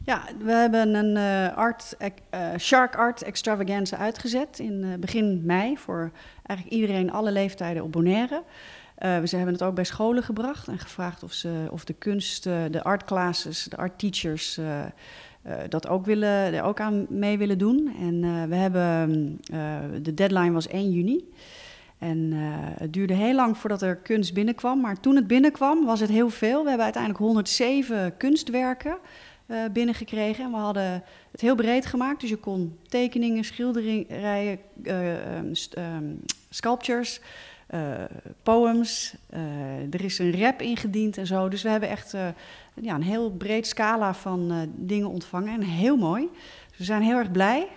Ja, we hebben een Shark Art Extravaganza uitgezet in begin mei voor eigenlijk iedereen, alle leeftijden op Bonaire. Ze hebben het ook bij scholen gebracht en gevraagd of de kunst, de art classes, de art teachers dat ook er ook aan mee willen doen. En de deadline was 1 juni. En het duurde heel lang voordat er kunst binnenkwam. Maar toen het binnenkwam was het heel veel. We hebben uiteindelijk 107 kunstwerken binnengekregen. En we hadden het heel breed gemaakt. Dus je kon tekeningen, schilderijen, sculptures, poems. Er is een rap ingediend en zo. Dus we hebben echt een heel breed scala van dingen ontvangen. En heel mooi. Dus we zijn heel erg blij.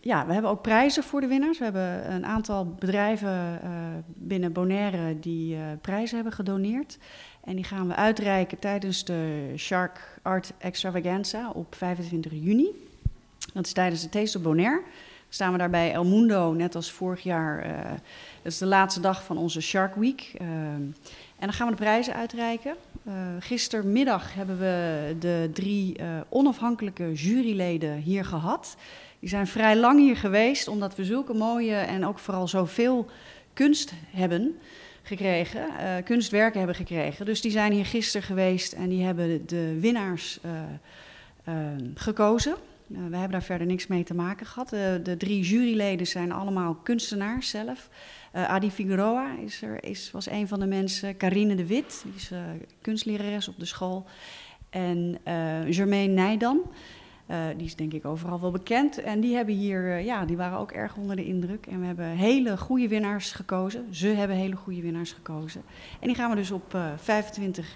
We hebben ook prijzen voor de winnaars. We hebben een aantal bedrijven binnen Bonaire die prijzen hebben gedoneerd. En die gaan we uitreiken tijdens de Shark Art Extravaganza op 25 juni. Dat is tijdens de Taste of Bonaire. Dan staan we daar bij El Mundo, net als vorig jaar. Dat is de laatste dag van onze Shark Week. En dan gaan we de prijzen uitreiken. Gistermiddag hebben we de 3 onafhankelijke juryleden hier gehad. Die zijn vrij lang hier geweest, omdat we zulke mooie en ook vooral zoveel kunst hebben gekregen, kunstwerken hebben gekregen. Dus die zijn hier gisteren geweest en die hebben de winnaars gekozen. We hebben daar verder niks mee te maken gehad. De 3 juryleden zijn allemaal kunstenaars zelf. Adi Figueroa was een van de mensen. Carine de Wit, die is kunstlerares op de school. En Germaine Nijdan, die is denk ik overal wel bekend. En die hebben hier, die waren ook erg onder de indruk. En we hebben hele goede winnaars gekozen. Ze hebben hele goede winnaars gekozen. En die gaan we dus op 25